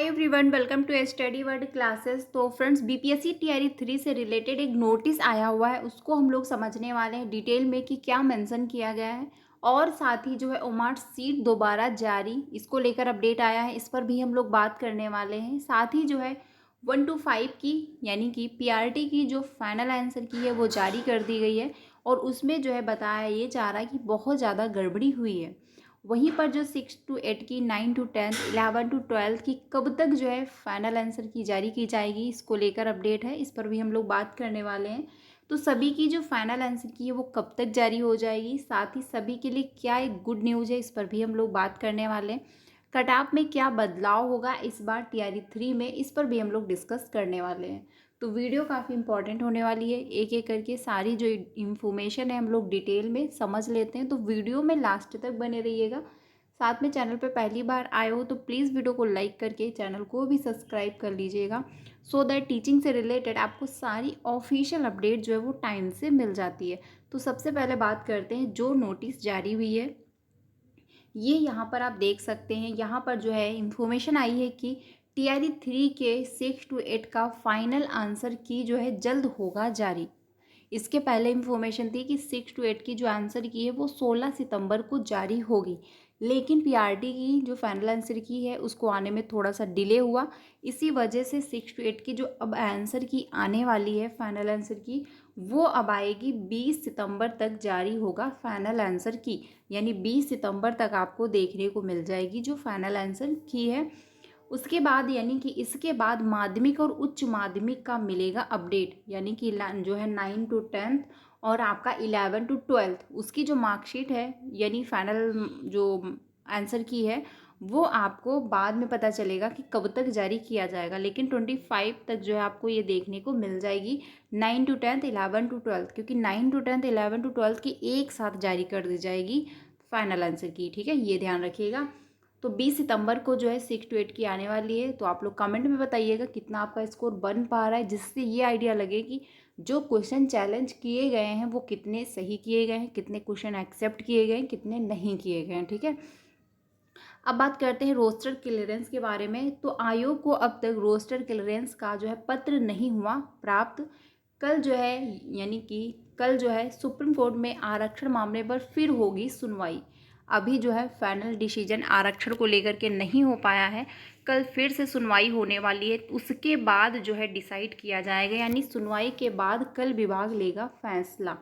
Everyone, welcome to study word classes. तो friends, BPSC TRE 3 से related एक notice आया हुआ है, उसको हम लोग समझने वाले हैं डिटेल में कि क्या मेंशन किया गया है। और साथ ही जो है ओमार्ट सीट दोबारा जारी, इसको लेकर अपडेट आया है, इस पर भी हम लोग बात करने वाले हैं। साथ ही जो है 1 to 5 की यानी कि पीआरटी की जो फाइनल आंसर की है वो जारी कर दी गई है, और उसमें जो है बताया ये जा रहा है कि बहुत ज़्यादा गड़बड़ी हुई है। वहीं पर जो 6 to 8 की, 9 to 10, 11 to 12 की कब तक जो है फाइनल आंसर की जारी की जाएगी, इसको लेकर अपडेट है, इस पर भी हम लोग बात करने वाले हैं। तो सभी की जो फाइनल आंसर की है वो कब तक जारी हो जाएगी, साथ ही सभी के लिए क्या एक गुड न्यूज़ है, इस पर भी हम लोग बात करने वाले हैं। कट ऑफ में क्या बदलाव होगा इस बार टीआरई 3 में, इस पर भी हम लोग डिस्कस करने वाले हैं। तो वीडियो काफ़ी इंपॉर्टेंट होने वाली है, एक एक करके सारी जो इन्फॉर्मेशन है हम लोग डिटेल में समझ लेते हैं। तो वीडियो में लास्ट तक बने रहिएगा। साथ में चैनल पर पहली बार आए हो तो प्लीज़ वीडियो को लाइक करके चैनल को भी सब्सक्राइब कर लीजिएगा, सो दैट टीचिंग से रिलेटेड आपको सारी ऑफिशियल अपडेट जो है वो टाइम से मिल जाती है। तो सबसे पहले बात करते हैं जो नोटिस जारी हुई है, ये यहाँ पर आप देख सकते हैं। यहाँ पर जो है इंफॉर्मेशन आई है कि टीआरई 3 के 6 to 8 का फाइनल आंसर की जो है जल्द होगा जारी। इसके पहले इंफॉर्मेशन थी कि 6 to 8 की जो आंसर की है वो 16 सितंबर को जारी होगी, लेकिन पीआरटी की जो फाइनल आंसर की है उसको आने में थोड़ा सा डिले हुआ। इसी वजह से 6 to 8 की जो अब आंसर की आने वाली है फाइनल आंसर की, वो अब आएगी 20 सितंबर तक जारी होगा फाइनल आंसर की। यानी 20 सितंबर तक आपको देखने को मिल जाएगी जो फाइनल आंसर की है। उसके बाद यानी कि इसके बाद माध्यमिक और उच्च माध्यमिक का मिलेगा अपडेट, यानी कि जो है 9 to 10 और आपका 11 to 12 उसकी जो मार्कशीट है यानी फाइनल जो आंसर की है वो आपको बाद में पता चलेगा कि कब तक जारी किया जाएगा, लेकिन 25 तक जो है आपको ये देखने को मिल जाएगी। 9 to 10, 11 to 12, क्योंकि 9 to 10, 11 to 12 की एक साथ जारी कर दी जाएगी फाइनल आंसर की, ठीक है, ये ध्यान रखिएगा। तो 20 सितंबर को जो है 6 to 8 की आने वाली है। तो आप लोग कमेंट में बताइएगा कितना आपका स्कोर बन पा रहा है, जिससे ये आइडिया लगे कि जो क्वेश्चन चैलेंज किए गए हैं वो कितने सही किए गए हैं, कितने क्वेश्चन एक्सेप्ट किए गए हैं, कितने नहीं किए गए हैं, ठीक है। अब बात करते हैं रोस्टर क्लियरेंस के बारे में। तो आयोग को अब तक रोस्टर क्लियरेंस का जो है पत्र नहीं हुआ प्राप्त। कल जो है यानी कि कल जो है सुप्रीम कोर्ट में आरक्षण मामले पर फिर होगी सुनवाई। अभी जो है फाइनल डिसीजन आरक्षण को लेकर के नहीं हो पाया है, कल फिर से सुनवाई होने वाली है, उसके बाद जो है डिसाइड किया जाएगा। यानी सुनवाई के बाद कल विभाग लेगा फैसला,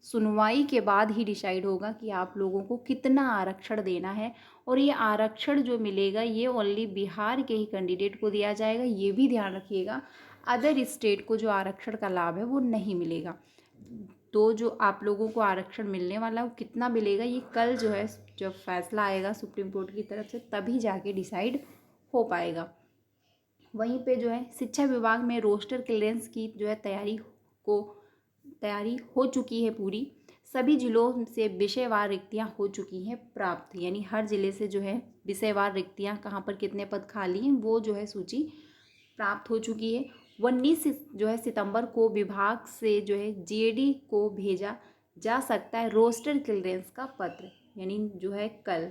सुनवाई के बाद ही डिसाइड होगा कि आप लोगों को कितना आरक्षण देना है। और ये आरक्षण जो मिलेगा ये ओनली बिहार के ही कैंडिडेट को दिया जाएगा, ये भी ध्यान रखिएगा। अदर स्टेट को जो आरक्षण का लाभ है वो नहीं मिलेगा। तो जो आप लोगों को आरक्षण मिलने वाला है वो कितना मिलेगा, ये कल जो है जब फैसला आएगा सुप्रीम कोर्ट की तरफ से तभी जाके डिसाइड हो पाएगा। वहीं पे जो है शिक्षा विभाग में रोस्टर क्लियरेंस की जो है तैयारी हो चुकी है पूरी। सभी जिलों से विषयवार रिक्तियां हो चुकी हैं प्राप्त, यानी हर जिले से जो है विषयवार रिक्तियां कहाँ पर कितने पद खाली हैं वो जो है सूची प्राप्त हो चुकी है। 19 जो है सितंबर को विभाग से जो है जीएडी को भेजा जा सकता है रोस्टर क्लियरेंस का पत्र, यानी जो है कल,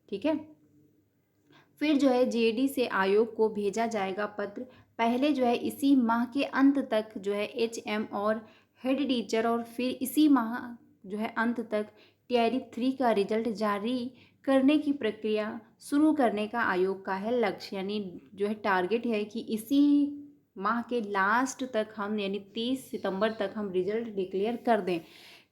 ठीक है। फिर जो है जीएडी से आयोग को भेजा जाएगा पत्र। पहले जो है इसी माह के अंत तक जो है एचएम और हेड टीचर, और फिर इसी माह जो है अंत तक टीआरई 3 का रिजल्ट जारी करने की प्रक्रिया शुरू करने का आयोग का है लक्ष्य। यानी जो है टारगेट है कि इसी माह के लास्ट तक हम यानी 30 सितंबर तक हम रिजल्ट डिक्लेयर कर दें।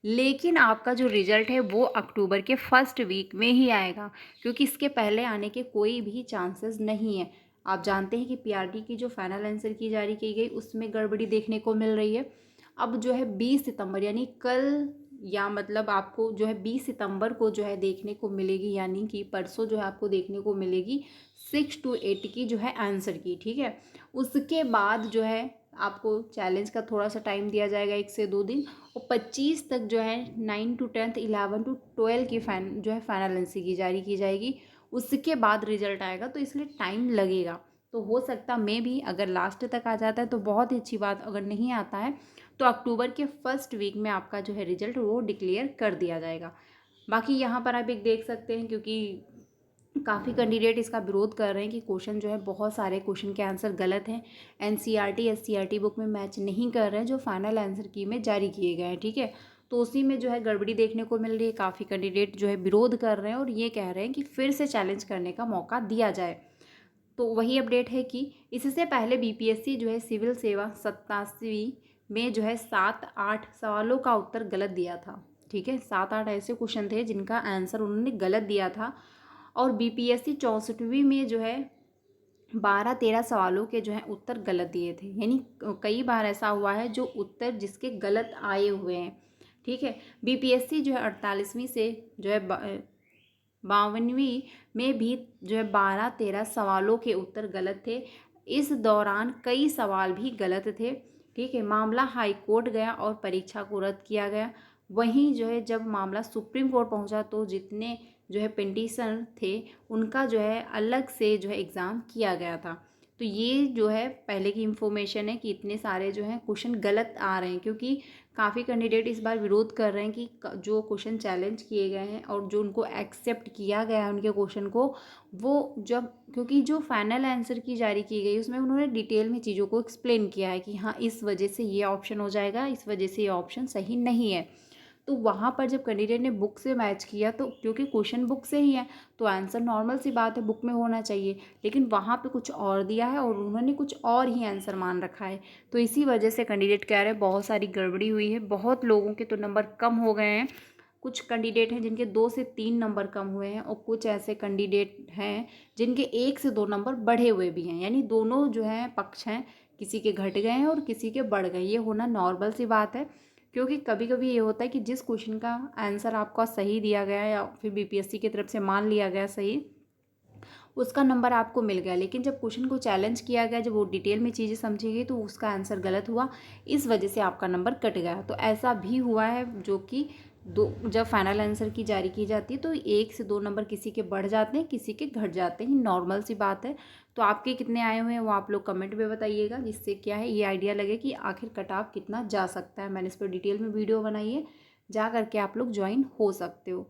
लेकिन आपका जो रिजल्ट है वो अक्टूबर के फर्स्ट वीक में ही आएगा, क्योंकि इसके पहले आने के कोई भी चांसेस नहीं है। आप जानते हैं कि पीआरटी की जो फाइनल आंसर की जारी की गई उसमें गड़बड़ी देखने को मिल रही है। अब जो है 20 सितंबर यानी कल, या मतलब आपको जो है 20 सितंबर को जो है देखने को मिलेगी, यानी कि परसों जो है आपको देखने को मिलेगी 6 to 8 की जो है आंसर की, ठीक है। उसके बाद जो है आपको चैलेंज का थोड़ा सा टाइम दिया जाएगा, 1 से 2 दिन, और 25 तक जो है 9 to 10, 11 to 12 की जो है फाइनल आंसर की जारी की जाएगी। उसके बाद रिजल्ट आएगा, तो इसलिए टाइम लगेगा। तो हो सकता मे भी अगर लास्ट तक आ जाता है तो बहुत ही अच्छी बात, अगर नहीं आता है तो अक्टूबर के फर्स्ट वीक में आपका जो है रिजल्ट वो डिक्लेयर कर दिया जाएगा। बाकी यहाँ पर आप एक देख सकते हैं, क्योंकि काफ़ी कैंडिडेट इसका विरोध कर रहे हैं कि क्वेश्चन जो है बहुत सारे क्वेश्चन के आंसर गलत हैं, एनसीईआरटी एससीईआरटी बुक में मैच नहीं कर रहे हैं जो फाइनल आंसर की में जारी किए गए हैं, ठीक है। तो उसी में जो है गड़बड़ी देखने को मिल रही है। काफ़ी कैंडिडेट जो है विरोध कर रहे हैं और ये कह रहे हैं कि फिर से चैलेंज करने का मौका दिया जाए। तो वही अपडेट है कि इससे पहले बीपीएससी जो है सिविल सेवा 87वीं में जो है 7-8 सवालों का उत्तर गलत दिया था, ठीक है। 7-8 ऐसे क्वेश्चन थे जिनका आंसर उन्होंने गलत दिया था। और बीपीएससी 64वीं में जो है 12-13 सवालों के जो है उत्तर गलत दिए थे। यानी कई बार ऐसा हुआ है जो उत्तर जिसके गलत आए हुए हैं, ठीक है। बीपीएससी जो है 48वीं से जो है 52वीं में भी जो है 12-13 सवालों के उत्तर गलत थे। इस दौरान कई सवाल भी गलत थे, ठीक है। मामला हाई कोर्ट गया और परीक्षा को रद्द किया गया। वहीं जो है जब मामला सुप्रीम कोर्ट पहुंचा तो जितने जो है पिटिशनर थे उनका जो है अलग से जो है एग्ज़ाम किया गया था। तो ये जो है पहले की इन्फॉर्मेशन है कि इतने सारे जो हैं क्वेश्चन गलत आ रहे हैं, क्योंकि काफ़ी कैंडिडेट इस बार विरोध कर रहे हैं कि जो क्वेश्चन चैलेंज किए गए हैं और जो उनको एक्सेप्ट किया गया है उनके क्वेश्चन को, वो जब क्योंकि जो फाइनल आंसर की जारी की गई उसमें उन्होंने डिटेल में चीज़ों को एक्सप्लेन किया है कि हाँ इस वजह से ये ऑप्शन हो जाएगा, इस वजह से ये ऑप्शन सही नहीं है। तो वहाँ पर जब कैंडिडेट ने बुक से मैच किया तो क्योंकि क्वेश्चन बुक से ही है तो आंसर नॉर्मल सी बात है बुक में होना चाहिए, लेकिन वहाँ पे कुछ और दिया है और उन्होंने कुछ और ही आंसर मान रखा है। तो इसी वजह से कैंडिडेट कह रहे हैं बहुत सारी गड़बड़ी हुई है, बहुत लोगों के तो नंबर कम हो गए हैं। कुछ कैंडिडेट हैं जिनके 2 से 3 नंबर कम हुए हैं और कुछ ऐसे कैंडिडेट हैं जिनके 1 से 2 नंबर बढ़े हुए भी हैं। यानी दोनों जो हैं पक्ष हैं, किसी के घट गए हैं और किसी के बढ़ गए। ये होना नॉर्मल सी बात है, क्योंकि कभी कभी ये होता है कि जिस क्वेश्चन का आंसर आपका सही दिया गया या फिर बीपीएससी की तरफ से मान लिया गया सही, उसका नंबर आपको मिल गया, लेकिन जब क्वेश्चन को चैलेंज किया गया, जब वो डिटेल में चीज़ें समझी गई तो उसका आंसर गलत हुआ, इस वजह से आपका नंबर कट गया। तो ऐसा भी हुआ है जो कि जब फाइनल आंसर की जारी की जाती है तो 1 से 2 नंबर किसी के बढ़ जाते हैं, किसी के घट जाते हैं, नॉर्मल सी बात है। तो आपके कितने आए हुए हैं वो आप लोग कमेंट में बताइएगा, जिससे क्या है ये आइडिया लगे कि आखिर कट ऑफ कितना जा सकता है। मैंने इस पर डिटेल में वीडियो बनाई है, जा करके आप लोग ज्वाइन हो सकते हो।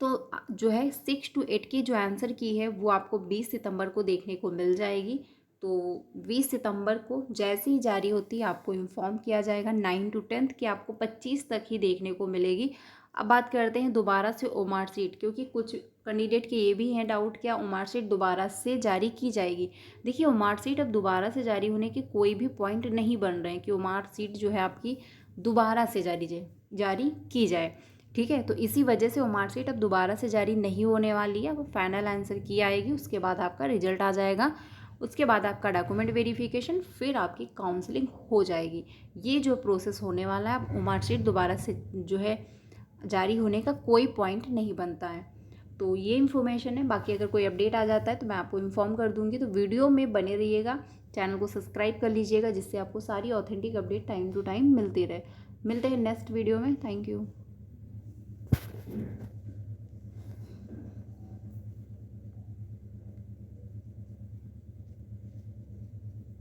तो जो है 6 to 8 की जो आंसर की है वो आपको 20 सितंबर को देखने को मिल जाएगी। तो 20 सितंबर को जैसे ही जारी होती है आपको इन्फॉर्म किया जाएगा। 9 to 10 की आपको 25 तक ही देखने को मिलेगी। अब बात करते हैं दोबारा से ओमार सीट, क्योंकि कुछ कैंडिडेट के ये भी हैं डाउट क्या ओमार सीट दोबारा से जारी की जाएगी। देखिए ओमार सीट अब दोबारा से जारी होने के कोई भी पॉइंट नहीं बन रहे हैं कि ओमार सीट जो है आपकी दोबारा से जारी की जाए, ठीक है। तो इसी वजह से वो मार्कशीट अब दोबारा से जारी नहीं होने वाली है। वो फाइनल आंसर की आएगी, उसके बाद आपका रिजल्ट आ जाएगा, उसके बाद आपका डॉक्यूमेंट वेरिफिकेशन, फिर आपकी काउंसलिंग हो जाएगी। ये जो प्रोसेस होने वाला है, अब मार्कशीट दोबारा से जो है जारी होने का कोई पॉइंट नहीं बनता है। तो ये इन्फॉर्मेशन है। बाकी अगर कोई अपडेट आ जाता है तो मैं आपको इन्फॉर्म कर दूँगी। तो वीडियो में बने रहिएगा, चैनल को सब्सक्राइब कर लीजिएगा, जिससे आपको सारी authentic update time to time मिलती रहे। मिलते हैं नेक्स्ट वीडियो में। Thank you.